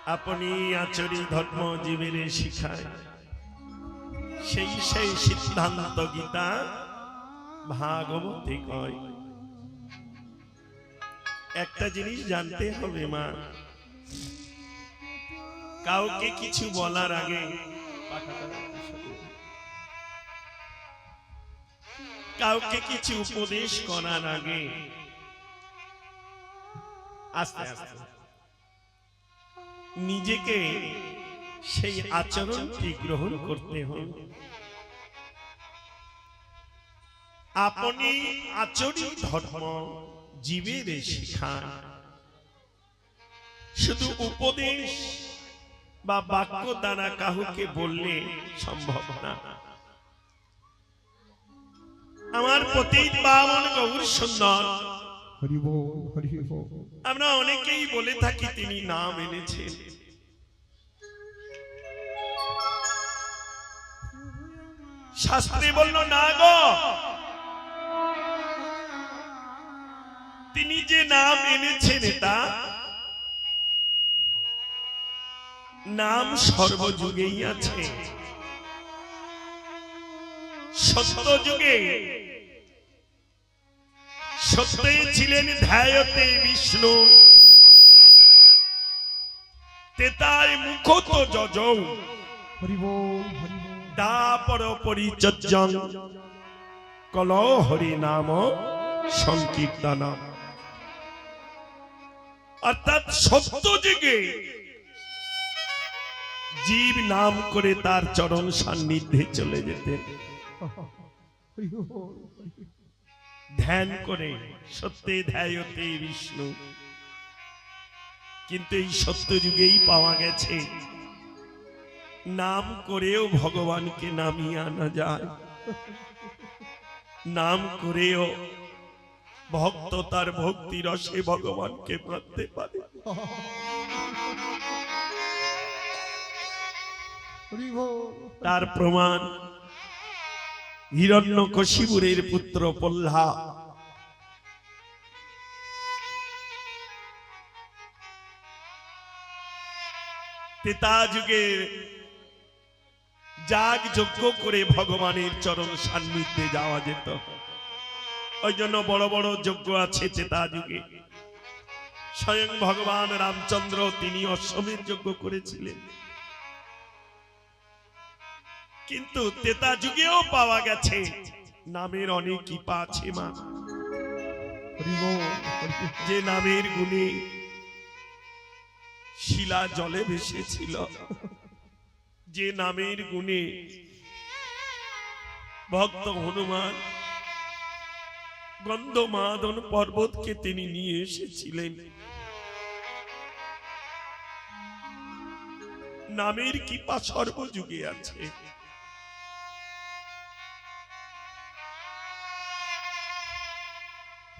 আপনি আচরি ধর্ম জীবের শিখায়, সেই সেই সিদ্ধান্ত গীতা ভাগবতে কয়। একটা জিনিস জানতে হবে মা, কাউকে কিছু বলার আগে, কাউকে কিছু উপদেশ করার আগে আস্তে আস্তে নিজেকে সেই আচরণটি গ্রহণ করতে হবে। আপনি আচরি ধর্ম জীবের শিখান, শুধু উপদেশ বা বাক্য দ্বারা কাউকে বললে সম্ভব না। আমার পতিত পাবন গৌর সুন্দর, আমরা অনেকেই বলে থাকি তিনি নাম এনেছেন। শাস্ত্রে বলল না গো, তিনি যে নাম এনেছেন এটা নাম সর্বযুগেই আছে। সত্য যুগে সত্যই ছিলেন ধ্যায়তে বিষ্ণু, তেতায় মুখত যজৌ দাপর পরিচর্যং কলৌ হরি নাম সংকীর্তন। অর্থাৎ সত্য যুগে জীব নাম করে তার চরণ সান্নিধ্যে চলে যেতেন, ধ্যান করে সত্যে ধ্যায়তে বিষ্ণু। কিন্তু এই সত্য যুগেই পাওয়া গেছে নাম করেও ভগবানকে নামিয়ে আনা যায়, নাম করেও ভক্ত তার ভক্তি রসে ভগবানকে মানতে পারে। তার প্রমাণ হিরণ্যকশিপুরের পুত্র প্রহ্লাদ। ত্রেতা যুগে যাগ যজ্ঞ করে ভগবানের চরণ সান্নিধ্যে যাওয়া যেত। ওই জন্য বড় বড় যজ্ঞ আছে ত্রেতা যুগে। স্বয়ং ভগবান রামচন্দ্র তিনি অশ্বমেধ যজ্ঞ করেছিলেন। কিন্তু ত্রেতা যুগেও পাওয়া গেছে নামের অনেক কৃপা আছে মা, যে নামের গুণে শিলা জলে ভেসেছিল, যে নামের গুণে ভক্ত হনুমান গন্ধমাদন পর্বতকে তিনি নিয়ে এসেছিলেন। নামের কৃপা সর্বযুগে আছে।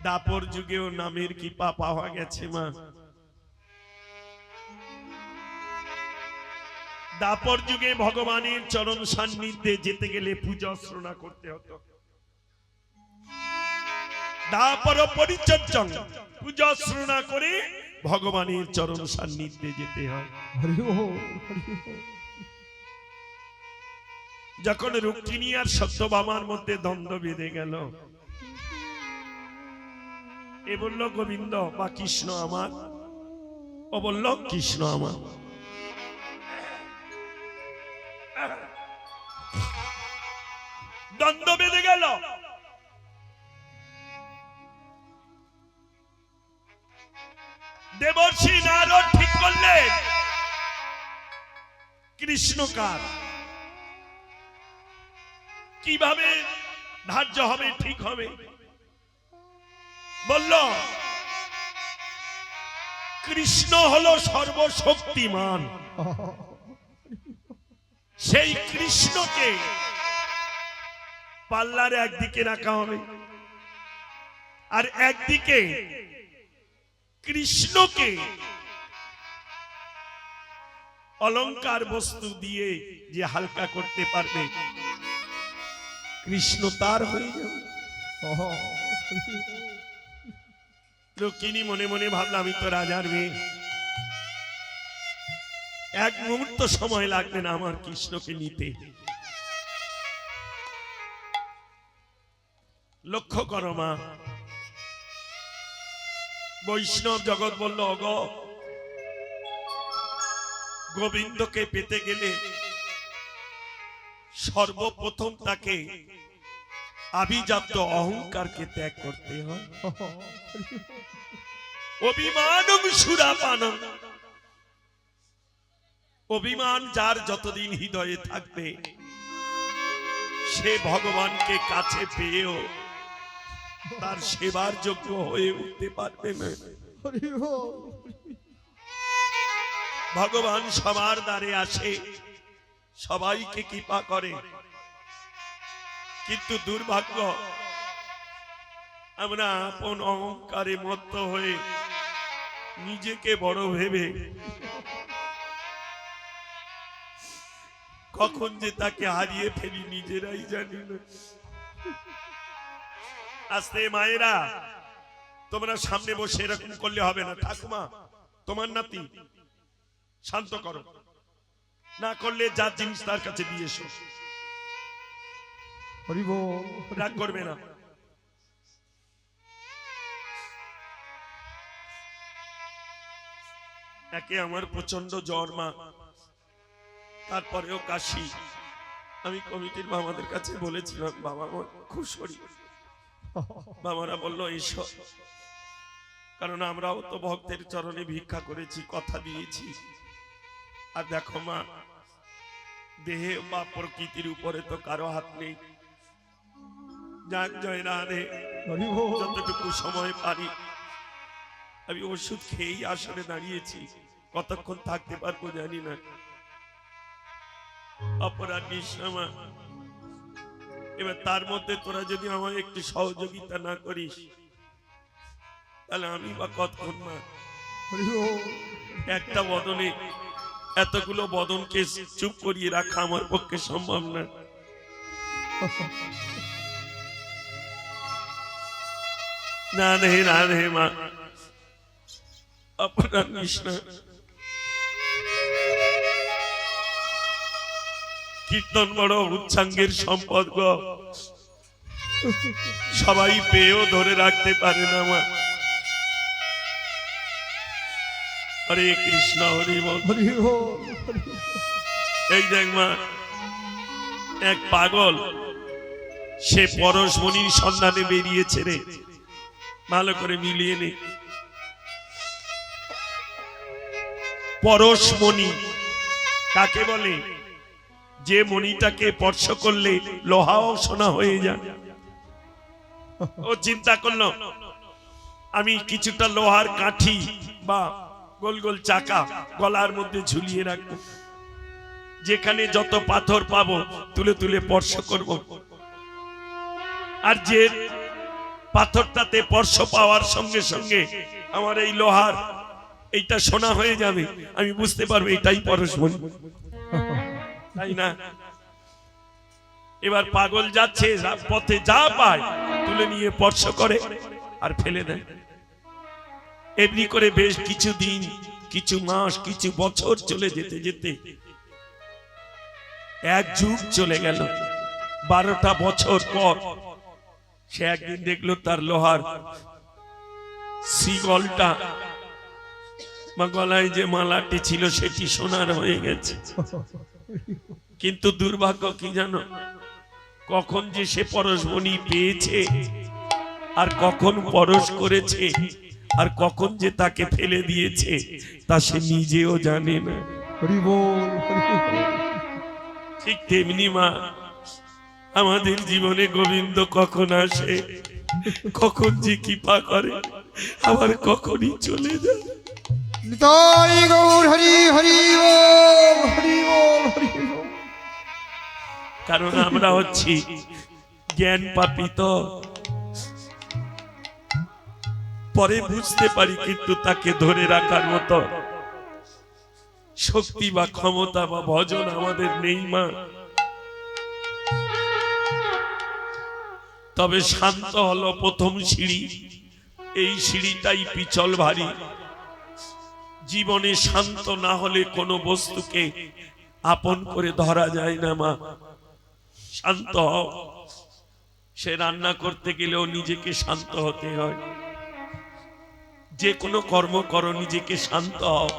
দাপর যুগেও নামের কৃপা পাওয়া গেছে মা। দাপর যুগে ভগবানের চরণ সান্নিধ্যে যেতে গেলে পূজা অর্চনা করতে হতো। দাপর পরিচর্যং, পূজা অর্চনা করে ভগবানের চরণ সান্নিধ্যে যেতে হয়। যখন রুক্মিণী আর সত্যভামার মধ্যে দ্বন্দ্ব বেঁধে গেল, এ বলল গোবিন্দ বা কৃষ্ণ আমার, ও বলল কৃষ্ণ আমার। দ্বন্দ্ব বেঁধে গেল। দেবর্ষি নারদ ঠিক করলেন কৃষ্ণ কার, কিভাবে ধার্য হবে, ঠিক হবে। বলল কৃষ্ণ হলো সর্বশক্তিমান, সেই কৃষ্ণকে পাল্লার একদিকে রাখা হবে, আর একদিকে কৃষ্ণকে অলংকার বস্তু দিয়ে যে হালকা করতে পারবে কৃষ্ণ তার হয়ে যাবে। রুক্মিণী মনে মনে ভাবলাম আমি তো রাজার মেয়ে, এক মুহূর্ত সময় লাগবে না আমার কৃষ্ণকে নিতে। লক্ষ্য করো মা, বৈষ্ণব জগৎ বলল অগ গোবিন্দকে পেতে গেলে সর্বপ্রথম তাকে আভিজাত্য অহংকারকে ত্যাগ করতে হয়। অভিমানং সুরাপানং, অভিমান যার যতদিন হৃদয়ে থাকবে সে ভগবানকে কাছে পেয়েও তার সেবার যোগ্য হয়ে উঠতে পারবে না। ভগবান সবার দ্বারে আসে, সবাইকে কৃপা করে, কিন্তু দুর্ভাগ্য আমরা আপন অহংকারে মত্ত হয়ে নিজেকে বড় ভেবে কখন যে তাকে হারিয়ে ফেলি নিজেরাই জানি না। আস্তে মায়েরা, তোমরা সামনে বসে এরকম করলে হবে না। ঠাকুমা তোমার নাতি, শান্ত করো, না করলে যার জিনিস তার কাছে দিয়ে এসো, রাগ করবে না। একে আমার প্রচন্ড জ্বর মা, তারপরেও কাশি। আমি কমিটির বাবাদের কাছে বলেছিলাম বাবা আমার খুব শরীর, বাবারা বললো এসো, কারণ আমরাও তো ভক্তের চরণে ভিক্ষা করেছি, কথা দিয়েছি। আর দেখো মা, দেহে বা প্রকৃতির উপরে তো কারো হাত নেই। যাক জয় রাধে, যতটুকু সময় পারি আমি ওষুধ খেয়েই আসলে দাঁড়িয়েছি, কতক্ষণ থাকতে পারবো জানি না। অপরাধ নিঃসমা, এবার তার মধ্যে তোরা যদি আমায় একটু সহযোগিতা না করিস তাহলে আমি বা কতক্ষণ মা। একটা বদনে এতগুলো বদনকে চুপ করিয়ে রাখা আমার পক্ষে সম্ভব না। রাধে রাধে মা, অপরাধ নিঃসমা। কীর্তন বড় উচ্চাঙ্গের সম্পদ গো, সবাই পেয়েও ধরে রাখতে পারে না মা। হরে কৃষ্ণ হরি বল। এই দেখ মা, এক পাগল সে পরশমণির সন্ধানে বেরিয়েছে রে, ভালো করে মিলিয়ে নে। পরশমণি কাকে বলে? যে মণিটাকে স্পর্শ করলে লোহাও সোনা হয়ে যায়। ও চিন্তা করলো আমি কিছুটা লোহার কাঠি বা গোল গোল চাকা গলার মধ্যে ঝুলিয়ে রাখবো, যেখানে যত পাথর পাবো তুলে তুলে স্পর্শ করব। আর যে পাথরটাতে স্পর্শ পাওয়ার সঙ্গে সঙ্গে আমার এই লোহার এইটা সোনা হয়ে যাবে, আমি বুঝতে পারবো এটাই পরশমণি, তাই না? এবার পাগল যাচ্ছে, পথে যা পায় তুলে নিয়ে স্পর্শ করে আর ফেলে দেয়। এমনি করে বেশ কিছু দিন, কিছু মাস, কিছু বছর চলে যেতে যেতে এক যুগ চলে গেল। 12টা বছর পর সে একদিন দেখলো তার লোহার শ্রীগলটা বা গলায় যে মালাটি ছিল সেটি সোনার হয়ে গেছে। কিন্তু দুর্ভাগ্য কি জানো, কখন যে সে পরশমণি পেয়েছে আর কখন পরশ করেছে আর কখন যে তাকে ফেলে দিয়েছে তা সে নিজেও জানে না। ঠিক তেমনি মা, আমাদের জীবনে গোবিন্দ কখন আসে, কখন যে কৃপা করে, আবার কখনই চলে যায়। কারণ আমরা হচ্ছি জ্ঞান পাপিত, পরে বুঝতে পারি, কিন্তু তাকে ধরে রাখার মতো শক্তি বা ক্ষমতা বা ভজন আমাদের নেই মা। তবে শান্ত হলো প্রথম সিঁড়ি, এই সিঁড়িটাই পিছল ভারী। জীবনে শান্ত না হলে কোনো বস্তুকে আপন করে ধরা যায় না মা। শান্ত হও। সে রান্না করতে গেলেও নিজেকে শান্ত হতে হয়। যে কোনো কর্ম করো নিজেকে শান্ত হও।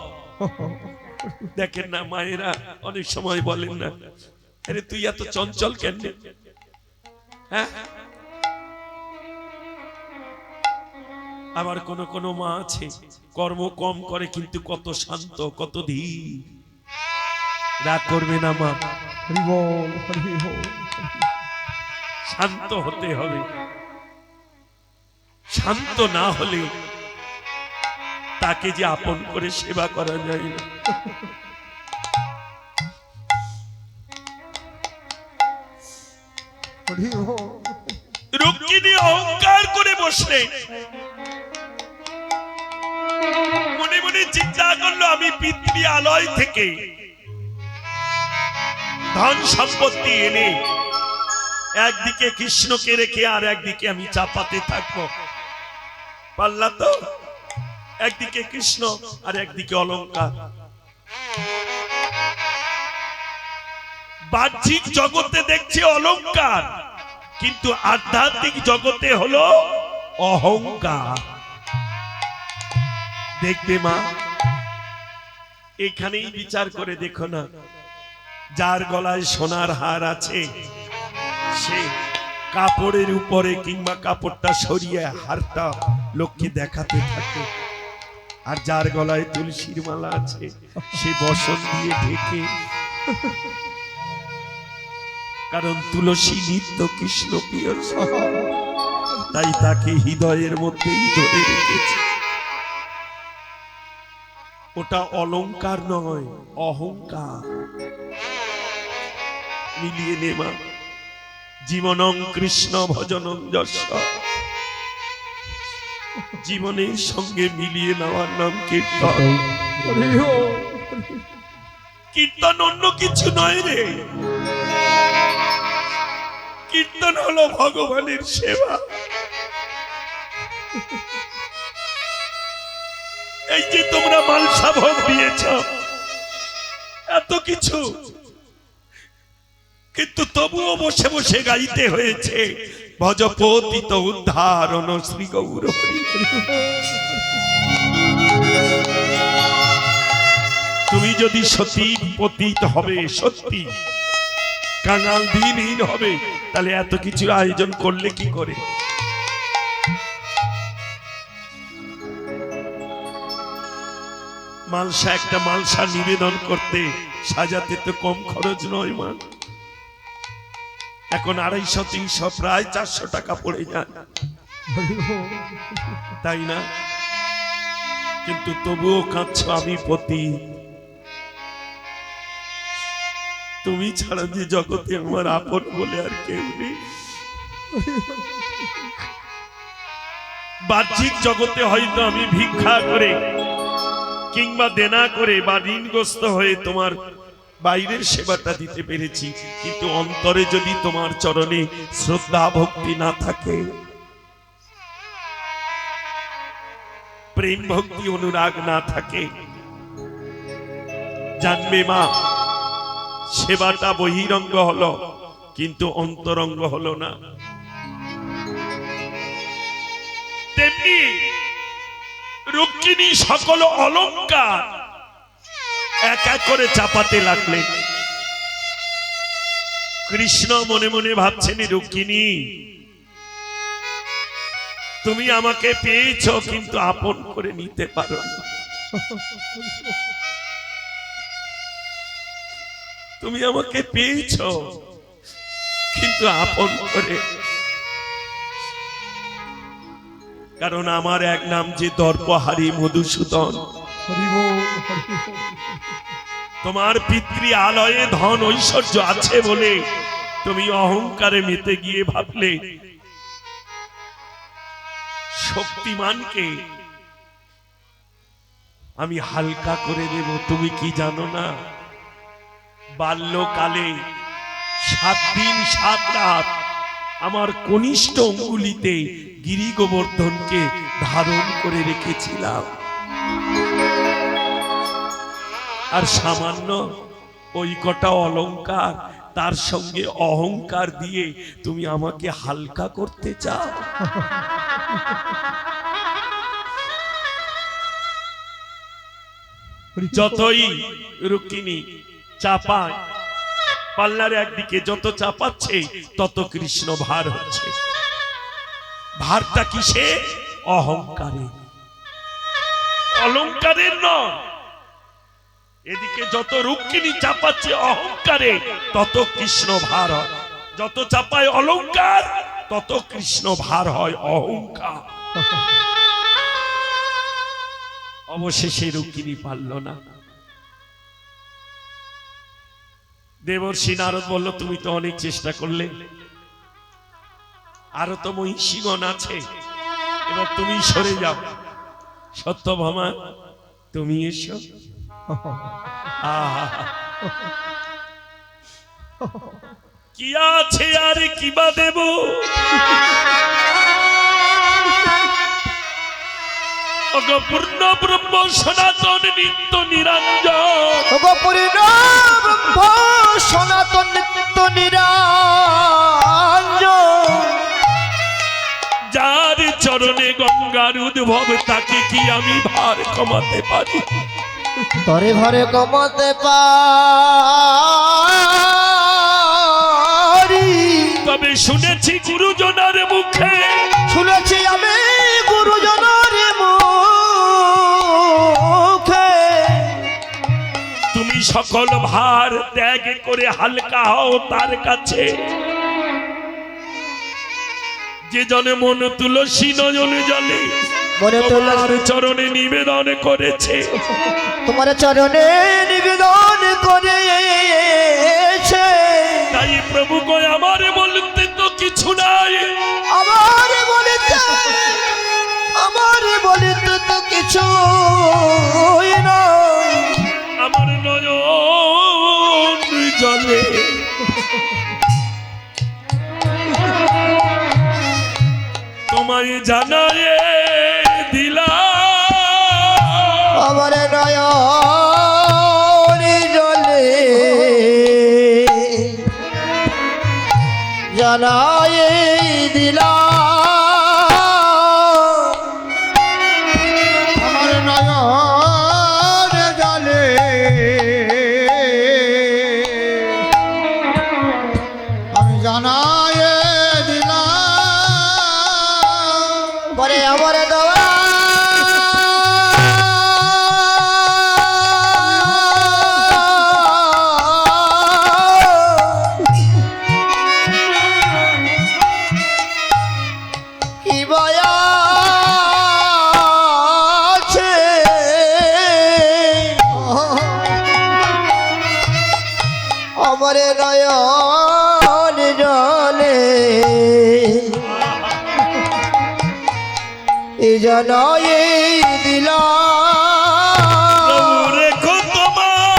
দেখেন না মায়েরা অনেক সময় বলেন না, আরে তুই এত চঞ্চল কেন? হ্যাঁ, আবার কোন কোন মা আছে কর্ম কম করে কিন্তু কত শান্ত, কত ধীর। রাগ করবে না মা, শান্ত হতে হবে। শান্ত না হলে তাকে যে আপন করে সেবা করা যায় না। রুক্মিণী অহংকার করে বসলে, মনে মনে চিন্তা করলো আমি পিতৃ আলয় থেকে ধন সম্পত্তি এনে একদিকে কৃষ্ণকে রেখে আর একদিকে আমি চাপাতে থাকবো। পারলা তো? একদিকে কৃষ্ণ আর একদিকে অলংকার। বাহ্যিক জগতে দেখছে অলংকার, কিন্তু আধ্যাত্মিক জগতে হলো অহংকার। দেখবে মা, এখানেই বিচার করে দেখো না, যার গলায় সোনার হার আছে সে কাপড়ের উপরে কিংবা কাপড়টা সরিয়ে হারটা লোককে দেখাতে থাকে, আর যার গলায় তুলসীর মালা আছে সে বসন দিয়ে ঢেকে। কারণ তুলসী নিত্য কৃষ্ণ প্রিয়, তাই তাকে হৃদয়ের মধ্যেই ধরে রেখেছে। ওটা অলংকার নয়, অহংকার। মিলিয়ে নেমা জীবনং কৃষ্ণ ভজনং যস্য, জীবনের সঙ্গে মিলিয়ে নেওয়ার নাম কীর্তন। কীর্তন অন্য কিছু নয় রে, কীর্তন হলো ভগবানের সেবা। এই যে তোমরা মালসা ভোগ দিয়েছ, এত কিছু, কিন্তু তবুও বসে বসে গাইতে হয়েছে ভজ পতিত উদ্ধারণ শ্রী গৌর হরি। তুমি যদি সতী পতিত হবে, সত্যি কাঙাল দিনহীন হবে, তাহলে এত কিছু আয়োজন করলে কি করে? মালসা, একটা মালসা নিবেদন করতে সাজাতে তো কম খরচ নয় মা। এখন 250-300 প্রায় 400 টাকা পড়ে যায়, তাই না? কিন্তু তবুও কাঁদছ আমি পতি। তুমি ছাড়া যে জগতে আমার আপন বলে আর কেউ নেই। বাহ্যিক জগতে হয়তো আমি ভিক্ষা করে কিংবা দেনা করে বা ঋণগ্রস্ত হয়ে তোমার বাইরের সেবাটা দিতে পেরেছি, কিন্তু অন্তরে যদি তোমার চরণে শ্রদ্ধা ভক্তি না থাকে, প্রেম ভক্তি অনুরাগ না থাকে, জানবে মা সেবাটা বহিরঙ্গ হলো কিন্তু অন্তরঙ্গ হলো না। তেমনি রুক্মিণী সকল অলংকার এক এক করে চাপাতে লাগলেন। কৃষ্ণ মনে মনে ভাবছেন, রুক্মিণী তুমি আমাকে পেয়েছ কিন্তু আপন করে নিতে পারো না। তুমি আমাকে পেয়েছ কিন্তু আপন করে, কারণ আমার এক নাম যে দর্পহারী মধুসূদন। তোমার পিতৃ আলয়ে ধন ঐশ্বর্য আছে বলে তুমি অহংকারে মেতে গিয়ে ভাবলে শক্তিমানকে আমি হালকা করে দেব। তুমি কি জানো না, বাল্যকালে 7 দিন 7 রাত আমার কনিষ্ঠ অঙ্গুলিতে গিরি গোবর্ধনকে ধারণ করে রেখেছিলাম। আর সামান্য ওই কটা অলংকার, তার সঙ্গে অহংকার দিয়ে তুমি আমাকে হালকা করতে চাও? যতই রুক্মিণী চাপায়, পাল্লার একদিকে যত চাপাচ্ছে তত কৃষ্ণ ভার হচ্ছে। ভারটা কিসে? অহংকারে, অলংকারের নয়। এদিকে যত রুক্মিণী চাপাচ্ছে অহংকারে তত কৃষ্ণ ভার হয়, যত চাপায় অলংকার তত কৃষ্ণ ভার হয় অহংকার। অবশেষে রুক্মিণী পারল না। দেবর্ষি নারদ বলল, তুমি তো অনেক চেষ্টা করলে, আরো তো মহিষীগণ আছে, এবার তুমি সরে যাও। সত্যভামা তুমি এসো। কি আছে আর কিবা দেব, পূর্ণ ব্রহ্ম সনাতন নিত্য নিরঞ্জন, পূর্ণ ব্রহ্ম সনাতন নিত্য নিরঞ্জন। যার চরণে গঙ্গার উদ্ভব, তাকে কি আমি ভার কমাতে পারি? তরে ভারে কমাতে পারি। তবে শুনেছি গুরুজনার মুখে, শুনেছি আমি গুরুজনার মুখে, তুমি সকল ভার ত্যাগ করে হালকা হও তার কাছে। যে জনে মন তুলসী নয়ন জলে তোমার চরণে নিবেদন করেছে, তোমার চরণে নিবেদন করেছে। তাই প্রভু কই আমার বলতে তো কিছু নাই, আমার বলিতে তো কিছু নয়। আমার নয়ন জলে তোমায় জানায় দিলাম, আমার নয়ন জলে জানাই দিলাম। আমার নয়ন জলে আমি জানাই দিলাম। পরে আমার দেওয়া আমার নয়ন জলে এই জনই দিলাম। রেখো তোমার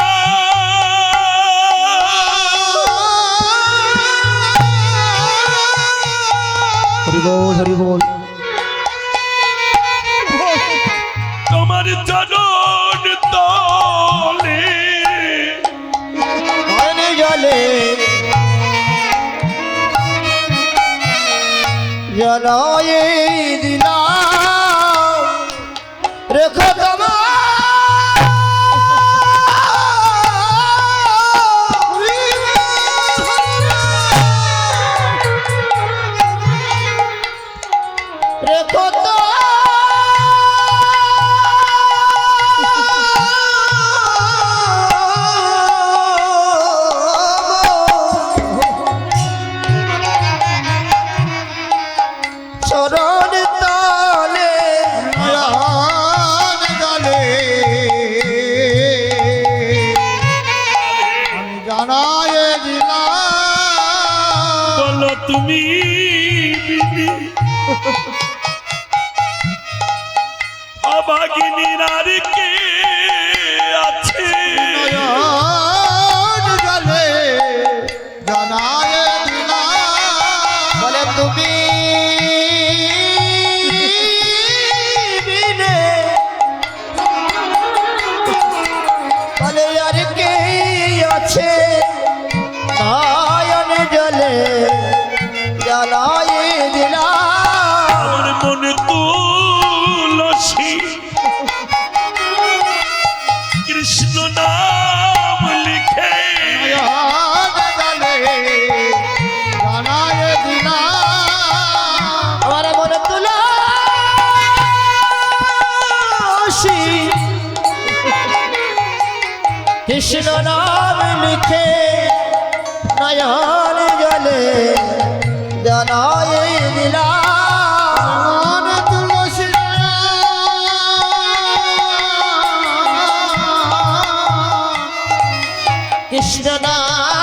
হরি বল হরি বল। তোমার চরণ তলে নয়ন জলে জনই দিলাম। রেখো তোমার রেখো তো চরণ তলে নয়ন জলে আমি জানাই দিলাম। বলো তুমি বিনি অভাগিনীর আর কে আছে? নয়ন জলে জানাই দিলাম। বলে তুমি বিনে বলে কৃষ্ণ নাম লিখে নয়ন জলে জানায় দিলাম আমার মনে তুলসী কৃষ্ণ নাম লিখে নয়ন জলে জানায় দিলাম তুলসী কৃষ্ণ নাম